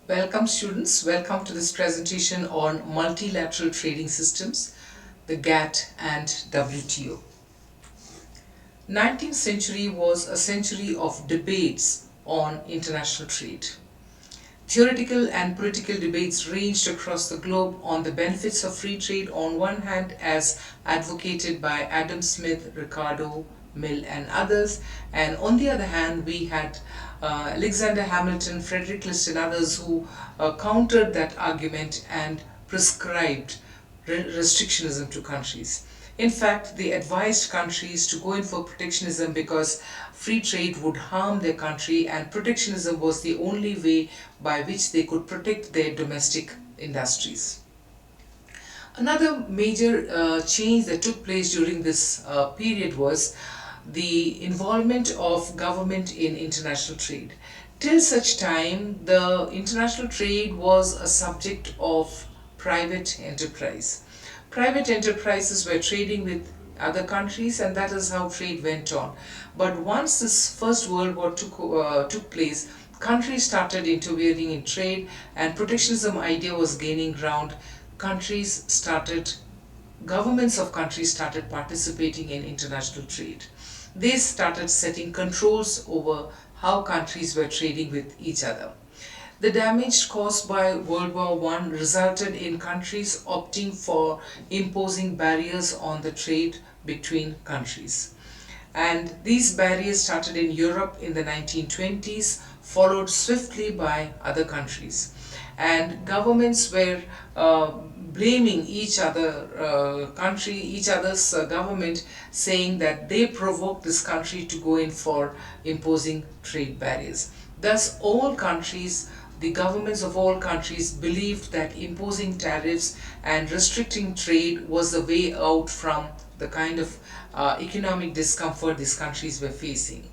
Welcome students, welcome to this presentation on multilateral trading systems, the GATT and WTO. 19th century was a century of debates on international trade. Theoretical and political debates ranged across the globe on the benefits of free trade on one hand as advocated by Adam Smith, Ricardo, Mill and others, and on the other hand we had Alexander Hamilton, Frederick List and others who countered that argument and prescribed restrictionism to countries. In fact, they advised countries to go in for protectionism because free trade would harm their country and protectionism was the only way by which they could protect their domestic industries. Another major change that took place during this period was the involvement of government in international trade. Till such time, the international trade was a subject of private enterprise. Private enterprises were trading with other countries and that is how trade went on. But once this First World War took place, countries started interfering in trade and protectionism idea was gaining ground. Countries started Governments of countries started participating in international trade. They started setting controls over how countries were trading with each other. The damage caused by World War I resulted in countries opting for imposing barriers on the trade between countries. And these barriers started in Europe in the 1920s, followed swiftly by other countries. And governments were blaming each other's government, saying that they provoked this country to go in for imposing trade barriers. Thus, the governments of all countries believed that imposing tariffs and restricting trade was the way out from the kind of economic discomfort these countries were facing.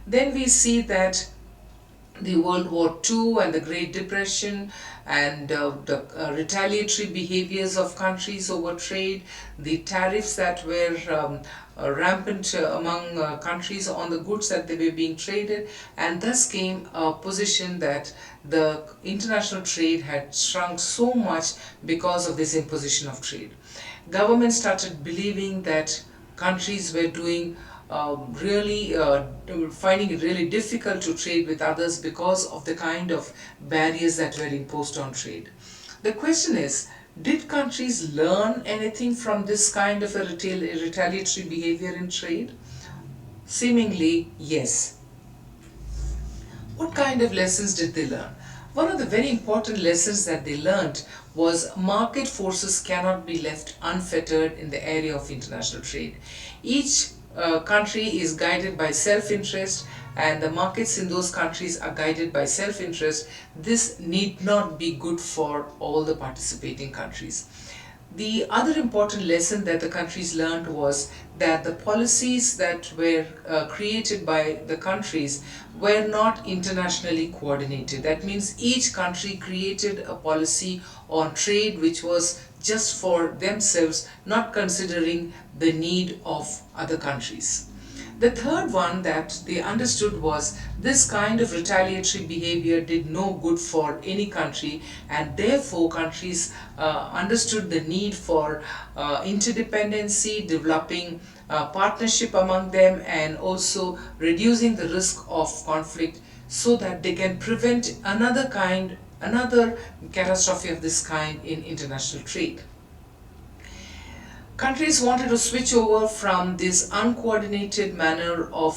Then we see that the World War II and the Great Depression and the retaliatory behaviors of countries over trade, the tariffs that were rampant among countries on the goods that they were being traded, and thus came a position that the international trade had shrunk so much because of this imposition of trade. Governments started believing that countries were doing really finding it really difficult to trade with others because of the kind of barriers that were imposed on trade. The question is, did countries learn anything from this kind of a retaliatory behavior in trade? Seemingly, yes. What kind of lessons did they learn? One of the very important lessons that they learned was market forces cannot be left unfettered in the area of international trade. Each country is guided by self-interest and the markets in those countries are guided by self-interest. This need not be good for all the participating countries. The other important lesson that the countries learned was that the policies that were created by the countries were not internationally coordinated. That means each country created a policy on trade which was just for themselves, not considering the need of other countries. The third one that they understood was this kind of retaliatory behavior did no good for any country, and therefore countries understood the need for interdependency, developing partnership among them, and also reducing the risk of conflict so that they can prevent another catastrophe of this kind in international trade. Countries wanted to switch over from this uncoordinated manner of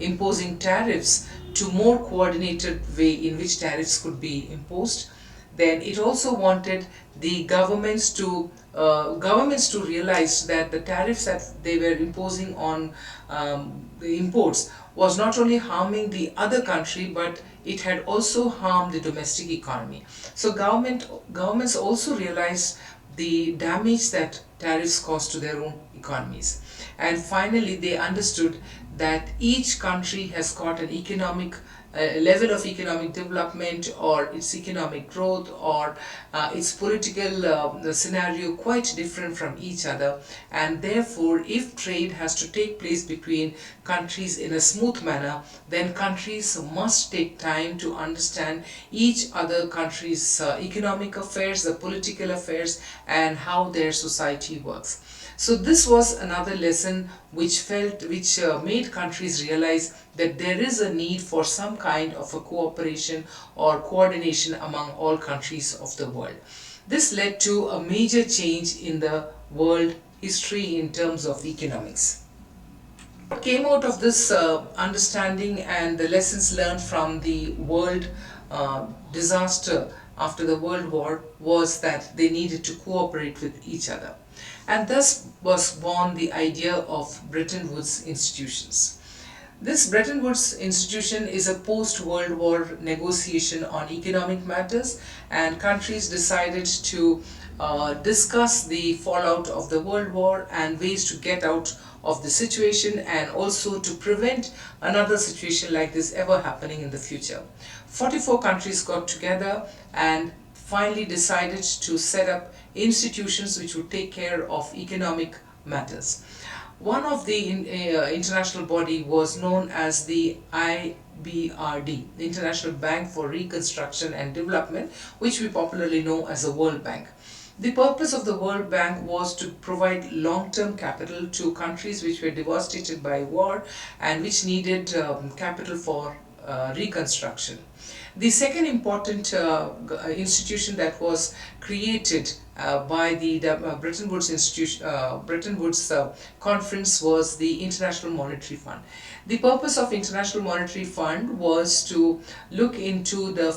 imposing tariffs to more coordinated way in which tariffs could be imposed. Then it also wanted the governments to realize that the tariffs that they were imposing on the imports was not only harming the other country, but it had also harmed the domestic economy. So governments also realized the damage that tariffs cause to their own economies. And finally, they understood that each country has got an economic level of economic development, or its economic growth, or its political scenario quite different from each other, and therefore if trade has to take place between countries in a smooth manner, then countries must take time to understand each other country's economic affairs, the political affairs, and how their society works. So this was another lesson which made countries realize that there is a need for some kind of a cooperation or coordination among all countries of the world. This led to a major change in the world history in terms of economics. What came out of this understanding and the lessons learned from the world disaster after the World War was that they needed to cooperate with each other. And thus was born the idea of Bretton Woods institutions. This Bretton Woods institution is a post-World War negotiation on economic matters, and countries decided to discuss the fallout of the World War and ways to get out of the situation, and also to prevent another situation like this ever happening in the future. 44 countries got together and finally decided to set up institutions which would take care of economic matters. One of the international body was known as the IBRD, the International Bank for Reconstruction and Development, which we popularly know as the World Bank. The purpose of the World Bank was to provide long-term capital to countries which were devastated by war and which needed capital for reconstruction. The second important institution that was created by the Bretton Woods Conference was the International Monetary Fund. The purpose of International Monetary Fund was to look into the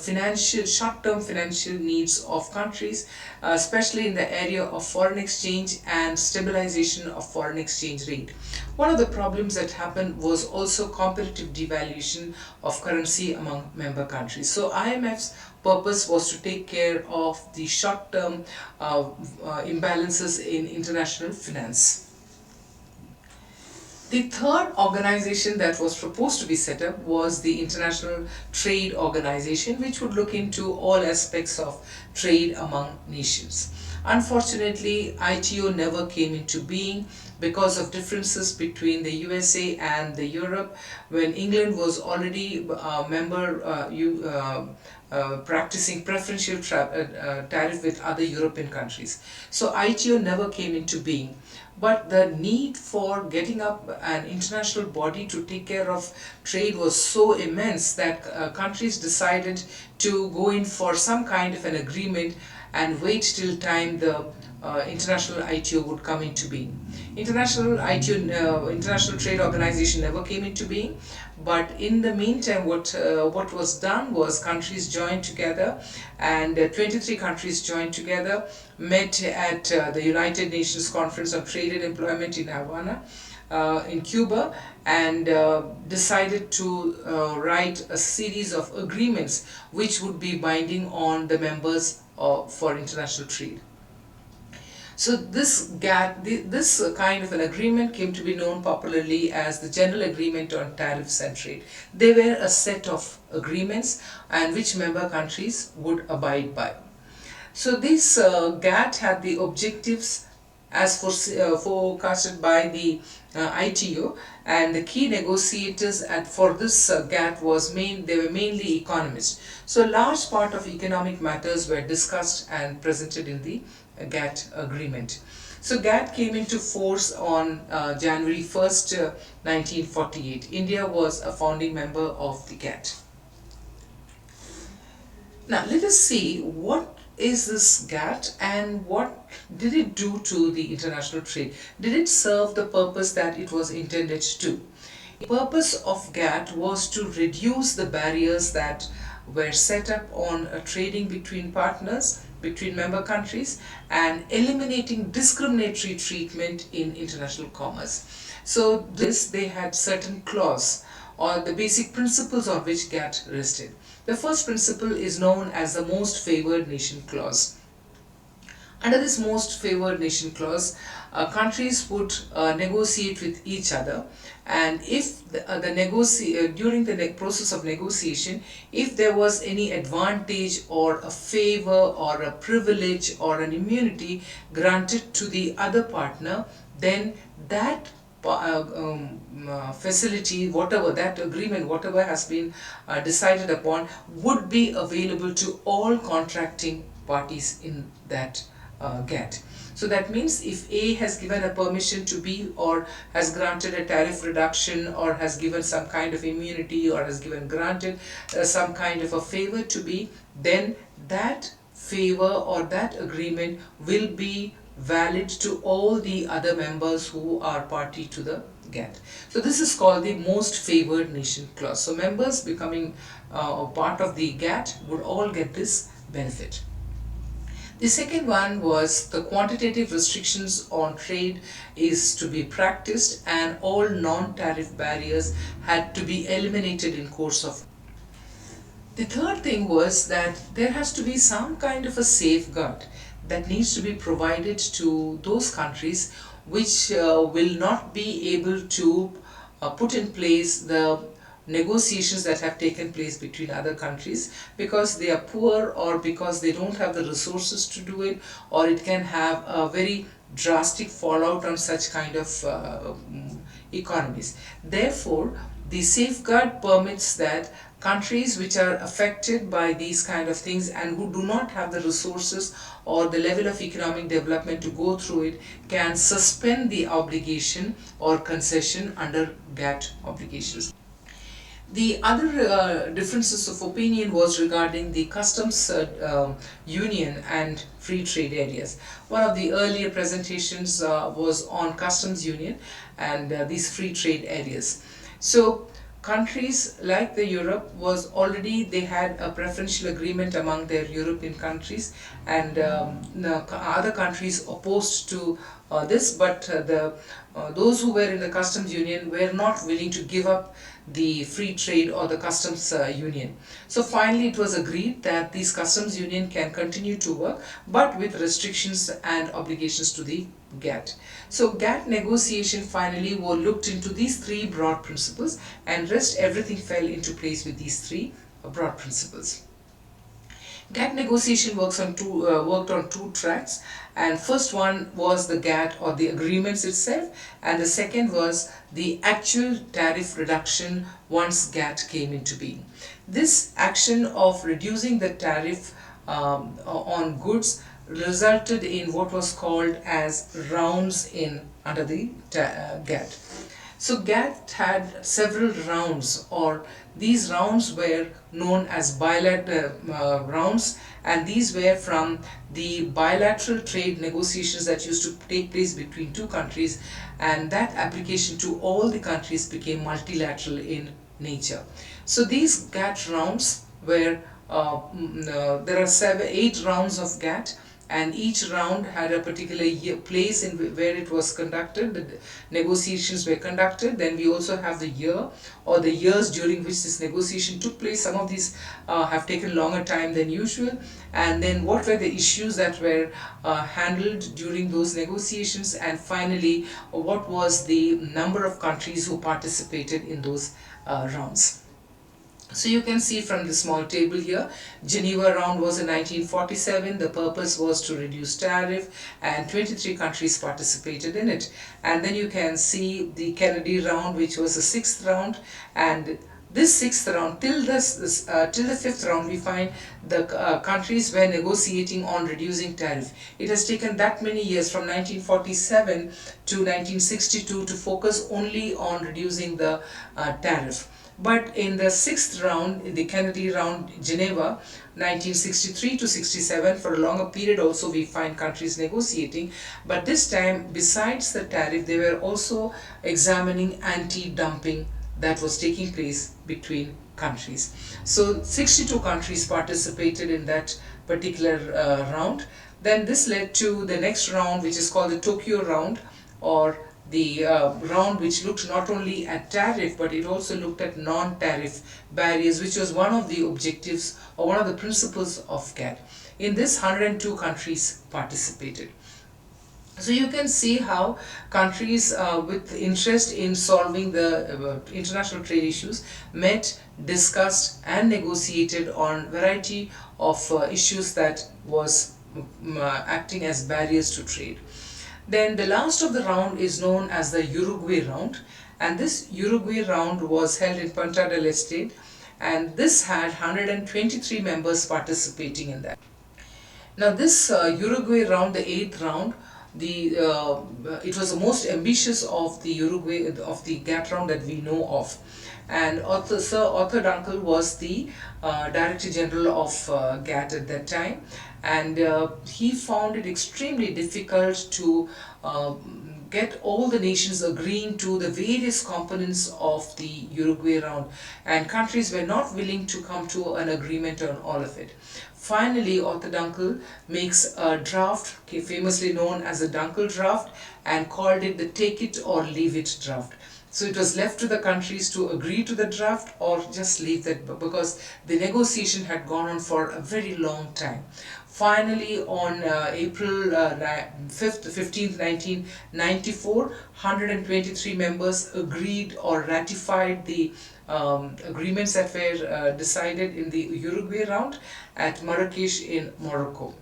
short-term financial needs of countries, especially in the area of foreign exchange and stabilization of foreign exchange rate. One of the problems that happened was also competitive devaluation of currency among member countries. So IMF's purpose was to take care of the short-term imbalances in international finance. The third organization that was proposed to be set up was the International Trade Organization, which would look into all aspects of trade among nations. Unfortunately, ITO never came into being because of differences between the USA and the Europe, when England was already a member practicing preferential tariff with other European countries. So ITO never came into being. But the need for getting up an international body to take care of trade was so immense that countries decided to go in for some kind of an agreement and wait till time the international ITO would come into being. International Trade Organization never came into being, but in the meantime what was done was countries joined together, and 23 countries joined together, met at the United Nations Conference on Trade and Employment in Havana, in Cuba, and decided to write a series of agreements which would be binding on the members for international trade. So this kind of an agreement came to be known popularly as the General Agreement on Tariffs and Trade. They were a set of agreements and which member countries would abide by. So this GATT had the objectives as forecasted by the ITO, and the key negotiators for this GATT they were mainly economists. So a large part of economic matters were discussed and presented in the GATT agreement. So GATT came into force on January 1st, 1948. India was a founding member of the GATT. Now let us see what is this GATT and what did it do to the international trade? Did it serve the purpose that it was intended to? The purpose of GATT was to reduce the barriers that were set up on trading between partners, between member countries, and eliminating discriminatory treatment in international commerce. So they had certain clauses or the basic principles on which GATT rested. The first principle is known as the Most Favored Nation Clause. Under this Most Favored Nation Clause, countries would negotiate with each other, and if during the process of negotiation, if there was any advantage or a favor or a privilege or an immunity granted to the other partner, then that facility, whatever that agreement, whatever has been decided upon, would be available to all contracting parties in that GATT. So that means if A has given a permission to B, or has granted a tariff reduction, or has given some kind of immunity, or has granted some kind of a favor to B, then that favor or that agreement will be valid to all the other members who are party to the GATT. So this is called the most favored nation clause. So members becoming part of the GATT would all get this benefit. The second one was the quantitative restrictions on trade is to be practiced, and all non-tariff barriers had to be eliminated in course of. The third thing was that there has to be some kind of a safeguard that needs to be provided to those countries which will not be able to put in place the negotiations that have taken place between other countries, because they are poor or because they don't have the resources to do it, or it can have a very drastic fallout on such kind of economies. Therefore, the safeguard permits that countries which are affected by these kind of things and who do not have the resources or the level of economic development to go through it can suspend the obligation or concession under GATT obligations. The other differences of opinion was regarding the customs union and free trade areas. One of the earlier presentations was on customs union and these free trade areas. So countries like the Europe was already, they had a preferential agreement among their European countries, and other countries opposed to this, but those who were in the customs union were not willing to give up the free trade or the customs union. So finally it was agreed that these customs union can continue to work, but with restrictions and obligations to the GATT. So GATT negotiation finally were looked into these three broad principles, and rest everything fell into place with these three broad principles. GATT negotiation worked on two tracks, and first one was the GATT or the agreements itself, and the second was the actual tariff reduction once GATT came into being. This action of reducing the tariff on goods resulted in what was called as rounds under the GATT. So GATT had several rounds, or these rounds were known as bilateral rounds, and these were from the bilateral trade negotiations that used to take place between two countries, and that application to all the countries became multilateral in nature. So these GATT rounds were, there are 8 rounds of GATT, and each round had a particular place in where it was conducted, the negotiations were conducted. Then we also have the year or the years during which this negotiation took place. Some of these have taken longer time than usual, and then what were the issues that were handled during those negotiations, and finally what was the number of countries who participated in those rounds. So you can see from the small table here, Geneva Round was in 1947, the purpose was to reduce tariff, and 23 countries participated in it. And then you can see the Kennedy Round, which was the 6th round, and this 6th round, till the 5th round, we find the countries were negotiating on reducing tariff. It has taken that many years, from 1947 to 1962, to focus only on reducing the tariff. But in the 6th round, in the Kennedy Round, Geneva, 1963 to 67, for a longer period also we find countries negotiating. But this time, besides the tariff, they were also examining anti-dumping that was taking place between countries. So 62 countries participated in that particular round. Then this led to the next round, which is called the Tokyo Round, or the round which looked not only at tariff, but it also looked at non-tariff barriers, which was one of the objectives or one of the principles of GATT. In this, 102 countries participated. So you can see how countries with interest in solving the international trade issues met, discussed and negotiated on variety of issues that was acting as barriers to trade. Then the last of the round is known as the Uruguay Round, and this Uruguay Round was held in Punta del Este, and this had 123 members participating in that. Now this Uruguay round, the eighth round, the it was the most ambitious of the GATT round that we know of, and Sir Arthur Dunkel was the Director General of GATT at that time, and he found it extremely difficult to get all the nations agreeing to the various components of the Uruguay round, and countries were not willing to come to an agreement on all of it. Finally, Arthur Dunkel makes a draft, famously known as the Dunkel draft, and called it the take it or leave it draft. So it was left to the countries to agree to the draft or just leave that, because the negotiation had gone on for a very long time. Finally, on April 5th, 15th, 1994, 123 members agreed or ratified the agreements that were decided in the Uruguay round at Marrakesh in Morocco.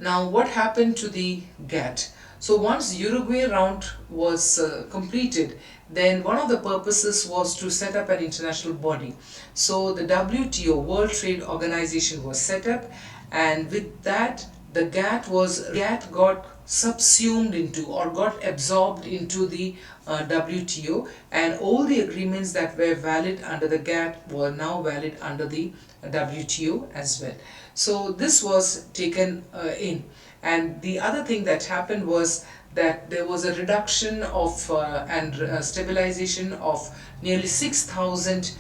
Now, what happened to the GATT? So once Uruguay round was completed, then one of the purposes was to set up an international body. So the WTO, World Trade Organization, was set up, and with that the GATT got subsumed into or got absorbed into the WTO, and all the agreements that were valid under the GATT were now valid under the WTO as well. So this was taken in. And the other thing that happened was that there was a reduction of and stabilization of nearly 6,000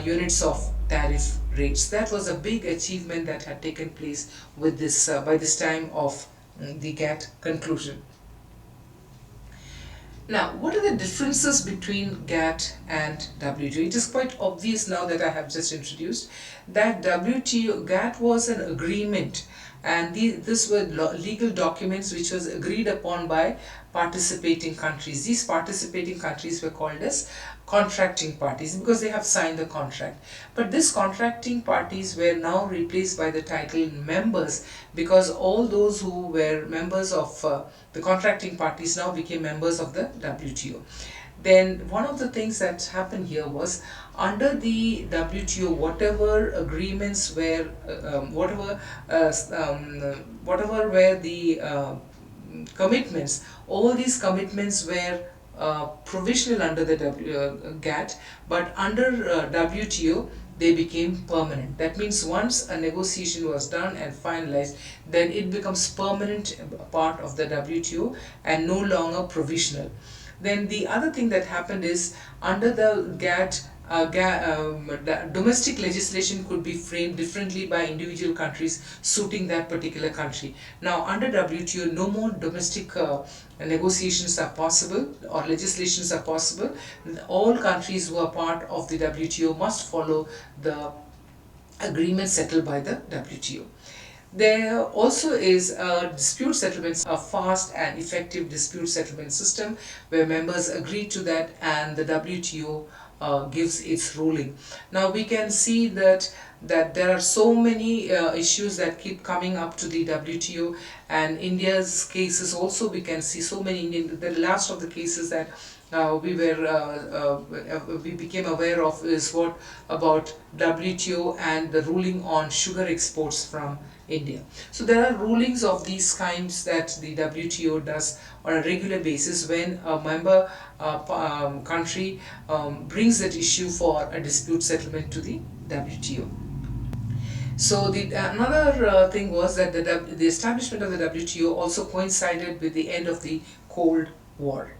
units of tariff rates. That was a big achievement that had taken place with this by this time of the GATT conclusion. Now, what are the differences between GATT and WTO? It is quite obvious now that I have just introduced that GATT was an agreement, and these were legal documents which was agreed upon by participating countries. These participating countries were called as contracting parties because they have signed the contract. But these contracting parties were now replaced by the title members, because all those who were members of the contracting parties now became members of the WTO. Then one of the things that happened here was, under the WTO, whatever agreements were, whatever were the commitments, all these commitments were provisional under the GATT, but under WTO they became permanent. That means once a negotiation was done and finalized, then it becomes permanent part of the WTO and no longer provisional. Then the other thing that happened is, under the GATT, domestic legislation could be framed differently by individual countries suiting that particular country. Now under WTO, no more domestic negotiations are possible or legislations are possible. All countries who are part of the WTO must follow the agreement settled by the WTO. There also is a dispute settlement, a fast and effective dispute settlement system where members agree to that and the WTO gives its ruling. Now we can see that there are so many issues that keep coming up to the WTO, and India's cases also, we can see so many the last of the cases that we became aware of is what about WTO and the ruling on sugar exports from India. So there are rulings of these kinds that the WTO does on a regular basis when a member country brings that issue for a dispute settlement to the WTO. So another thing was that the establishment of the WTO also coincided with the end of the Cold War.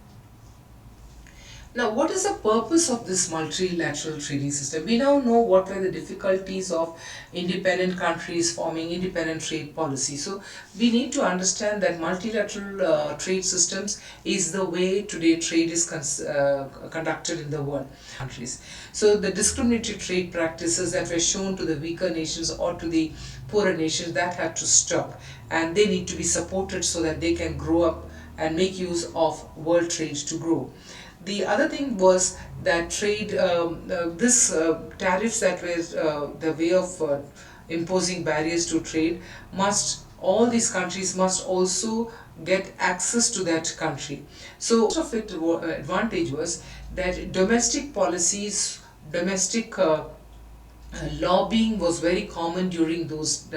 Now, what is the purpose of this multilateral trading system? We now know what were the difficulties of independent countries forming independent trade policy. So, we need to understand that multilateral trade systems is the way today trade is conducted in the world countries. So, the discriminatory trade practices that were shown to the weaker nations or to the poorer nations, that had to stop, and they need to be supported so that they can grow up and make use of world trade to grow. The other thing was that trade, this tariffs that were the way of imposing barriers to trade, must all these countries must also get access to that country. So most of it advantage was that domestic policies, domestic lobbying was very common during those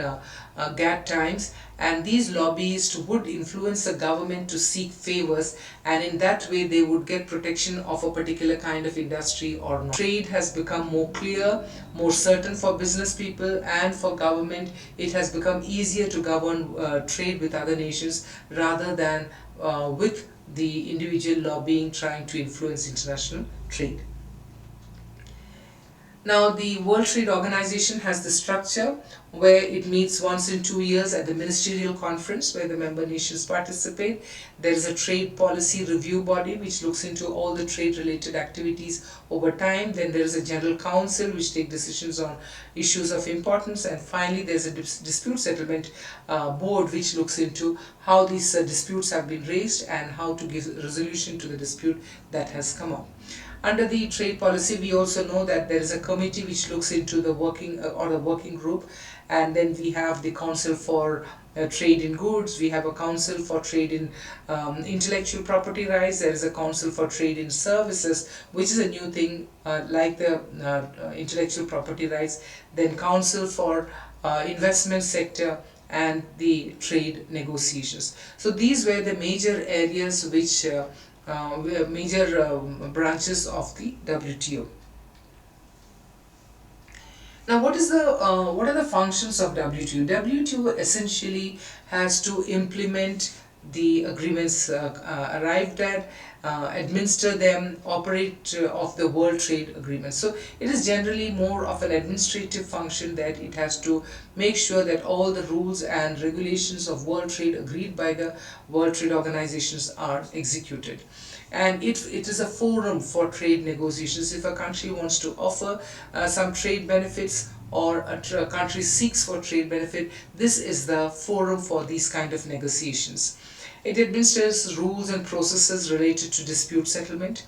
GATT times, and these lobbyists would influence the government to seek favors, and in that way they would get protection of a particular kind of industry or not. Trade has become more clear, more certain for business people, and for government it has become easier to govern trade with other nations rather than with the individual lobbying trying to influence international trade. Now, the World Trade Organization has the structure where it meets once in 2 years at the ministerial conference where the member nations participate. There is a trade policy review body which looks into all the trade related activities over time. Then there is a general council which take decisions on issues of importance, and finally there is a dispute settlement board which looks into how these disputes have been raised and how to give resolution to the dispute that has come up. Under the trade policy, we also know that there is a committee which looks into the working or the working group, and then we have the Council for Trade in Goods, we have a Council for Trade in Intellectual Property Rights, there is a Council for Trade in Services, which is a new thing like the intellectual property rights, then Council for Investment Sector, and the trade negotiations. So these were the major areas which major branches of the WTO. Now, what are the functions of WTO? WTO essentially has to implement the agreements arrived at, administer them, operate of the World Trade Agreement. So it is generally more of an administrative function, that it has to make sure that all the rules and regulations of world trade agreed by the World Trade Organizations are executed. And it is a forum for trade negotiations. If a country wants to offer some trade benefits, or a country seeks for trade benefit, this is the forum for these kind of negotiations. It administers rules and processes related to dispute settlement.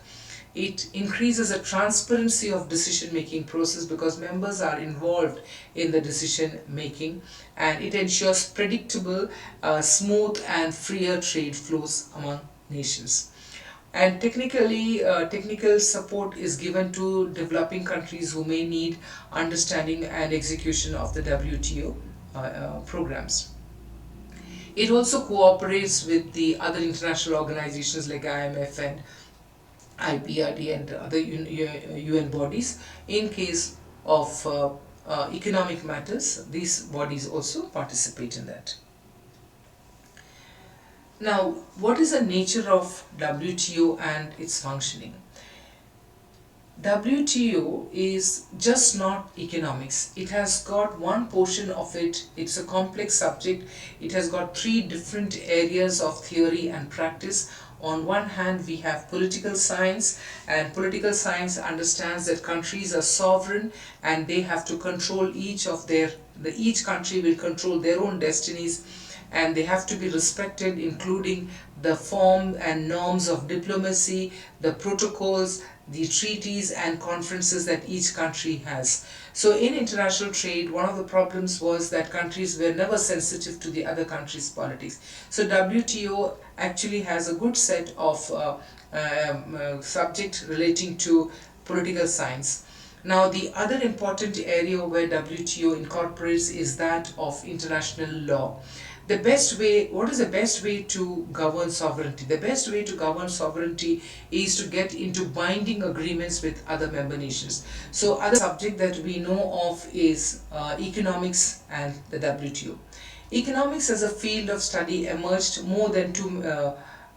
It increases the transparency of decision making process because members are involved in the decision making, and it ensures predictable, smooth and freer trade flows among nations. And technical support is given to developing countries who may need understanding and execution of the WTO programs. It also cooperates with the other international organizations like IMF and IPRD and other UN bodies in case of economic matters. These bodies also participate in that. Now, what is the nature of WTO and its functioning? WTO is just not economics. It has got one portion of it, it's a complex subject. It has got three different areas of theory and practice. On one hand, we have political science, and political science understands that countries are sovereign and they have to control each country will control their own destinies, and they have to be respected, including the form and norms of diplomacy, the protocols, the treaties and conferences that each country has. So in international trade, one of the problems was that countries were never sensitive to the other country's politics. So WTO actually has a good set of subject relating to political science. Now, the other important area where WTO incorporates is that of international law. The best way, what is the best way to govern sovereignty? The best way to govern sovereignty is to get into binding agreements with other member nations. So other subject that we know of is economics and the WTO. Economics as a field of study emerged more than two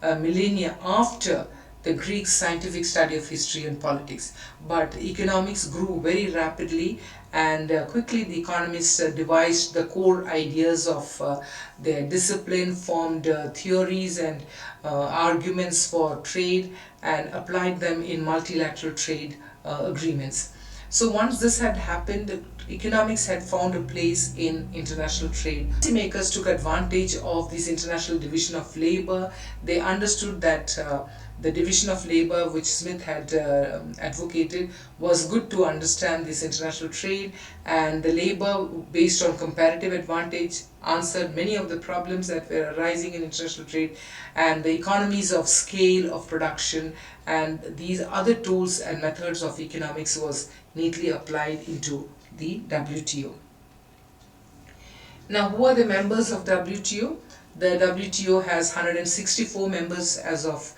millennia after the Greeks' scientific study of history and politics. But economics grew very rapidly, and quickly the economists devised the core ideas of their discipline, formed theories and arguments for trade, and applied them in multilateral trade agreements. So once this had happened, economics had found a place in international trade. Policymakers took advantage of this international division of labor. They understood that the division of labor which Smith had advocated was good to understand this international trade, and the labor based on comparative advantage answered many of the problems that were arising in international trade, and the economies of scale of production and these other tools and methods of economics was neatly applied into the WTO. Now, who are the members of WTO? The WTO has 164 members as of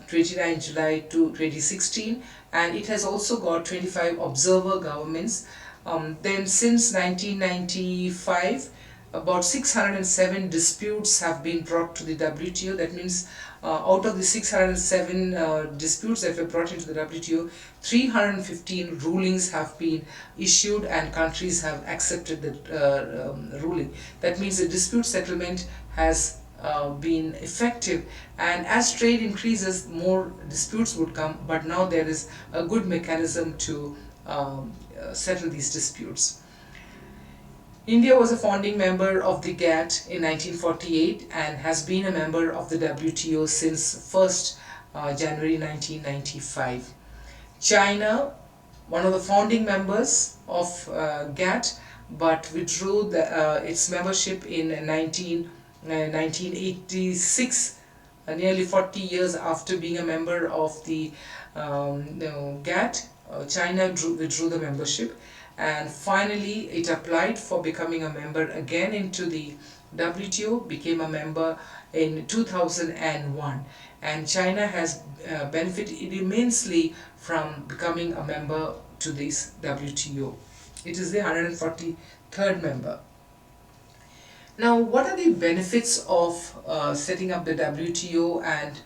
29 July 2016, and it has also got 25 observer governments. Then since 1995, about 607 disputes have been brought to the WTO. That means out of the 607 disputes that were brought into the WTO, 315 rulings have been issued and countries have accepted the ruling. That means the dispute settlement has been effective, and as trade increases, more disputes would come, but now there is a good mechanism to settle these disputes. India was a founding member of the GATT in 1948 and has been a member of the WTO since 1st January 1995. China, one of the founding members of GATT, but withdrew its membership in 1986, nearly 40 years after being a member of the GATT. China withdrew the membership, and finally it applied for becoming a member again into the WTO, became a member in 2001, and China has benefited immensely from becoming a member to this WTO. It is the 143rd member. Now, what are the benefits of setting up the WTO and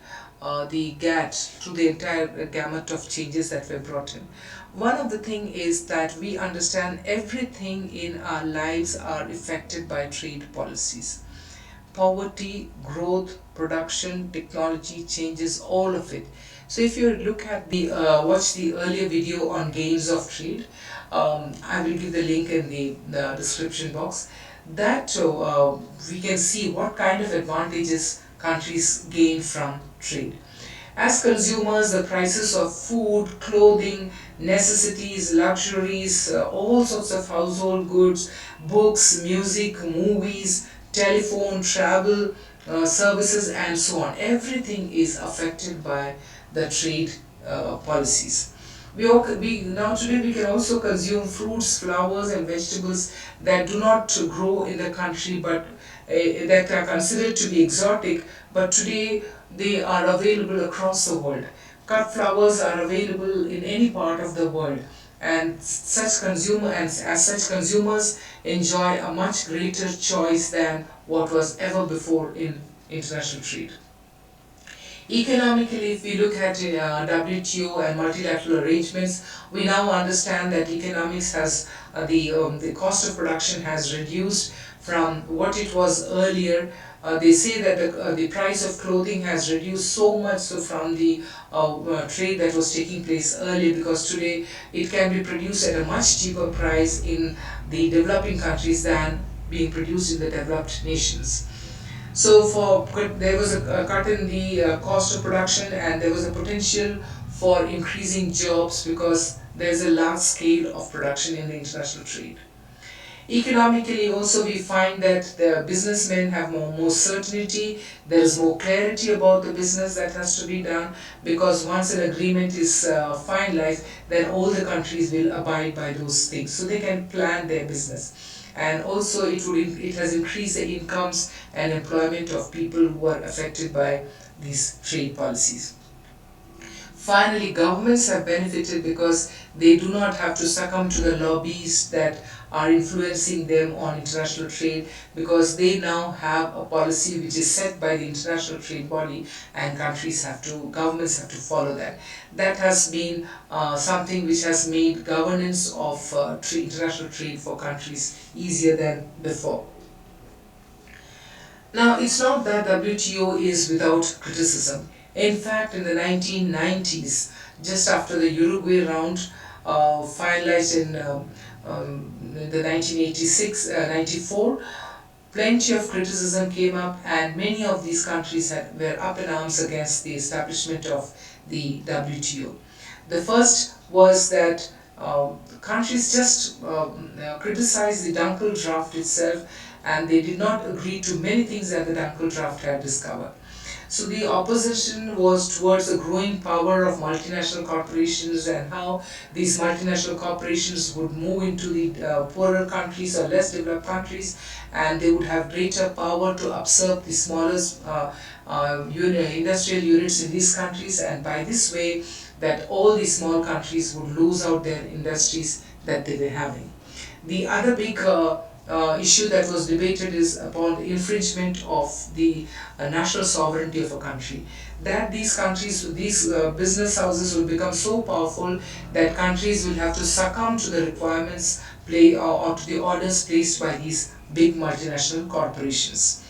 the GATT through the entire gamut of changes that were brought in? One of the things is that we understand everything in our lives are affected by trade policies. Poverty, growth, production, technology changes, all of it. So if you look at the watch the earlier video on gains of trade, I will give the link in the description box. That we can see what kind of advantages countries gain from trade. As consumers, the prices of food, clothing, necessities, luxuries, all sorts of household goods, books, music, movies, telephone, travel, services, and so on. Everything is affected by the trade policies. Now today we can also consume fruits, flowers and vegetables that do not grow in the country, but that are considered to be exotic, but today they are available across the world. Cut flowers are available in any part of the world, and as such consumers enjoy a much greater choice than what was ever before in international trade. Economically, if we look at WTO and multilateral arrangements, we now understand that economics has the cost of production has reduced from what it was earlier. They say that the price of clothing has reduced so much so from the trade that was taking place earlier, because today it can be produced at a much cheaper price in the developing countries than being produced in the developed nations. So there was a cut in the cost of production, and there was a potential for increasing jobs because there is a large scale of production in the international trade. Economically also, we find that the businessmen have more certainty, there is more clarity about the business that has to be done, because once an agreement is finalized, then all the countries will abide by those things, so they can plan their business. And also it has increased the incomes and employment of people who are affected by these trade policies. Finally, governments have benefited because they do not have to succumb to the lobbies that are influencing them on international trade, because they now have a policy which is set by the international trade body, and governments have to follow that. That has been something which has made governance of international trade for countries easier than before. Now, it's not that WTO is without criticism. In fact, in the 1990s, just after the Uruguay Round finalized in the 1986 94, plenty of criticism came up, and many of these countries were up in arms against the establishment of the WTO. The first was that countries just criticized the Dunkel draft itself, and they did not agree to many things that the Dunkel draft had discovered. So the opposition was towards the growing power of multinational corporations, and how these multinational corporations would move into the poorer countries or less developed countries, and they would have greater power to absorb the smallest industrial units in these countries, and by this way that all these small countries would lose out their industries that they were having. The other big issue that was debated is upon the infringement of the national sovereignty of a country. That these business houses will become so powerful that countries will have to succumb to the requirements or to the orders placed by these big multinational corporations.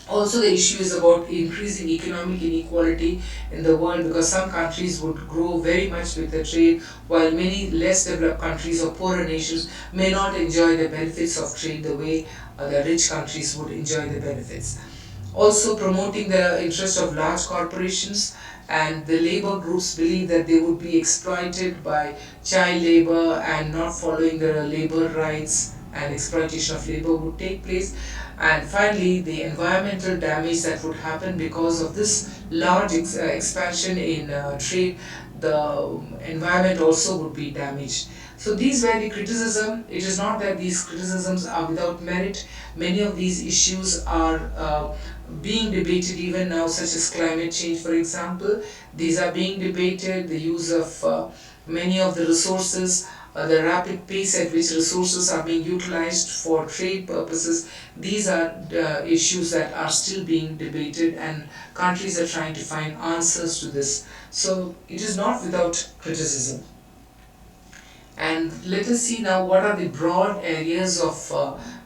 Also, the issue is about increasing economic inequality in the world, because some countries would grow very much with the trade, while many less developed countries or poorer nations may not enjoy the benefits of trade the way the rich countries would enjoy the benefits. Also, promoting the interest of large corporations, and the labor groups believe that they would be exploited by child labor, and not following the labor rights, and exploitation of labor would take place. And finally, the environmental damage that would happen because of this large expansion in trade, the environment also would be damaged. So these were the criticism. It is not that these criticisms are without merit. Many of these issues are being debated even now, such as climate change, for example. These are being debated, the use of many of the resources, the rapid pace at which resources are being utilized for trade purposes. These are issues that are still being debated, and countries are trying to find answers to this. So it is not without criticism. And let us see now what are the broad areas of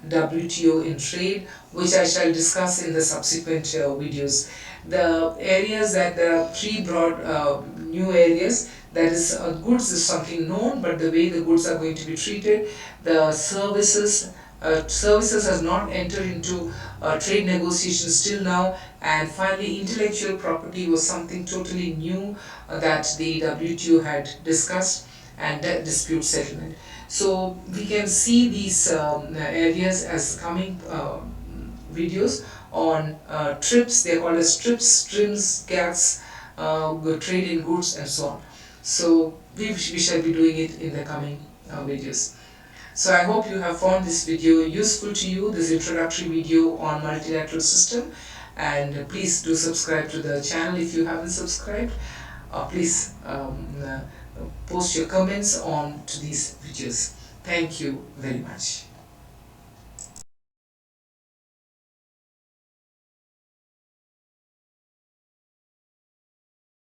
WTO in trade, which I shall discuss in the subsequent videos. The areas that there are three broad new areas. That is, goods is something known, but the way the goods are going to be treated. The services has not entered into trade negotiations till now. And finally, intellectual property was something totally new that the WTO had discussed, and dispute settlement. So we can see these areas as coming videos on TRIPS. They are called as TRIPS, TRIMS, GATTs, trade in goods, and so on. So we shall be doing it in the coming videos. So I hope you have found this video useful to you, this introductory video on multilateral system, and please do subscribe to the channel if you haven't subscribed. Please post your comments on to these videos. Thank you very much.